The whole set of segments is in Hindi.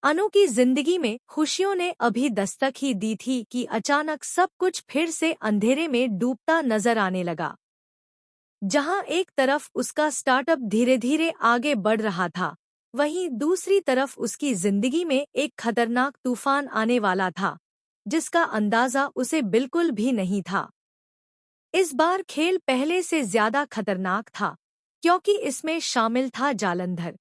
अनु की जिंदगी में खुशियों ने अभी दस्तक ही दी थी कि अचानक सब कुछ फिर से अंधेरे में डूबता नजर आने लगा। जहां एक तरफ उसका स्टार्टअप धीरे धीरे आगे बढ़ रहा था, वहीं दूसरी तरफ उसकी जिंदगी में एक खतरनाक तूफान आने वाला था, जिसका अंदाजा उसे बिल्कुल भी नहीं था। इस बार खेल पहले से ज्यादा खतरनाक था, क्योंकि इसमें शामिल था जालंधर।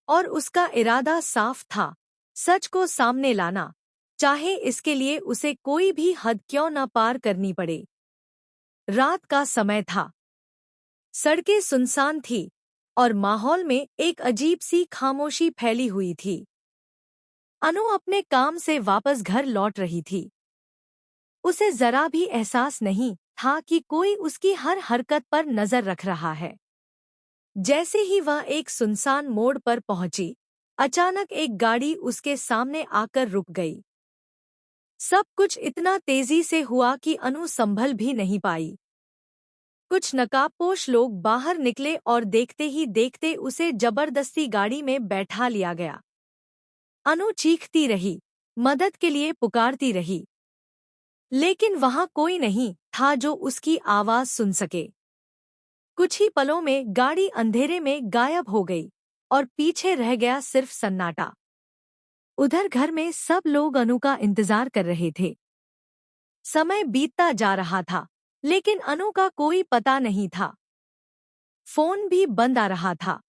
और उसका इरादा साफ था, सच को सामने लाना, चाहे इसके लिए उसे कोई भी हद क्यों न पार करनी पड़े। रात का समय था। सड़कें सुनसान थी और माहौल में एक अजीब सी खामोशी फैली हुई थी। अनु अपने काम से वापस घर लौट रही थी। उसे जरा भी एहसास नहीं था कि कोई उसकी हर हरकत पर नजर रख रहा है। जैसे ही वह एक सुनसान मोड़ पर पहुंची, अचानक एक गाड़ी उसके सामने आकर रुक गई। सब कुछ इतना तेजी से हुआ कि अनु संभल भी नहीं पाई। कुछ नकाबपोश लोग बाहर निकले और देखते ही देखते उसे जबरदस्ती गाड़ी में बैठा लिया गया। अनु चीखती रही, मदद के लिए पुकारती रही, लेकिन वहां कोई नहीं था जो उसकी आवाज सुन सके। कुछ ही पलों में गाड़ी अंधेरे में गायब हो गई और पीछे रह गया सिर्फ सन्नाटा। उधर घर में सब लोग अनु का इंतजार कर रहे थे। समय बीतता जा रहा था, लेकिन अनु का कोई पता नहीं था। फोन भी बंद आ रहा था।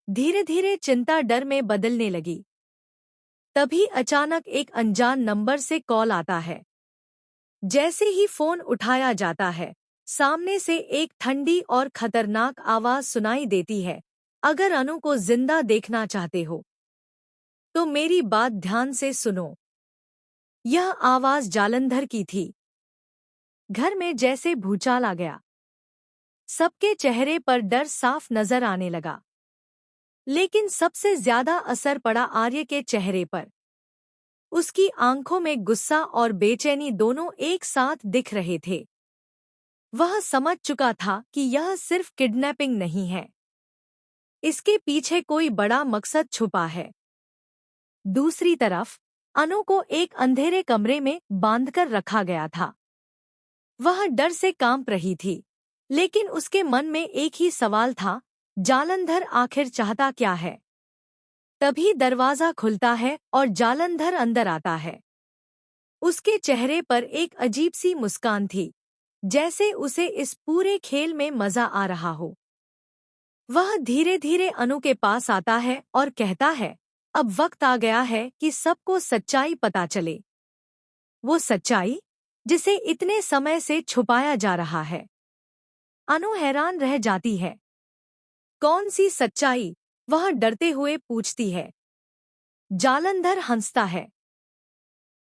धीरे धीरे चिंता डर में बदलने लगी। तभी अचानक एक अनजान नंबर से कॉल आता है। जैसे ही फोन उठाया जाता है, सामने से एक ठंडी और खतरनाक आवाज सुनाई देती है, अगर अनु को जिंदा देखना चाहते हो तो मेरी बात ध्यान से सुनो। यह आवाज जालंधर की थी। घर में जैसे भूचाल आ गया। सबके चेहरे पर डर साफ नजर आने लगा, लेकिन सबसे ज्यादा असर पड़ा आर्य के चेहरे पर। उसकी आंखों में गुस्सा और बेचैनी दोनों एक साथ दिख रहे थे। वह समझ चुका था कि यह सिर्फ किडनैपिंग नहीं है, इसके पीछे कोई बड़ा मकसद छुपा है। दूसरी तरफ अनु को एक अंधेरे कमरे में बांधकर रखा गया था। वह डर से कांप रही थी, लेकिन उसके मन में एक ही सवाल था, जालंधर आखिर चाहता क्या है। तभी दरवाजा खुलता है और जालंधर अंदर आता है। उसके चेहरे पर एक अजीब सी मुस्कान थी, जैसे उसे इस पूरे खेल में मजा आ रहा हो। वह धीरे धीरे अनु के पास आता है और कहता है, अब वक्त आ गया है कि सबको सच्चाई पता चले। वो सच्चाई जिसे इतने समय से छुपाया जा रहा है। अनु हैरान रह जाती है। कौन सी सच्चाई? वह डरते हुए पूछती है। जालंधर हंसता है।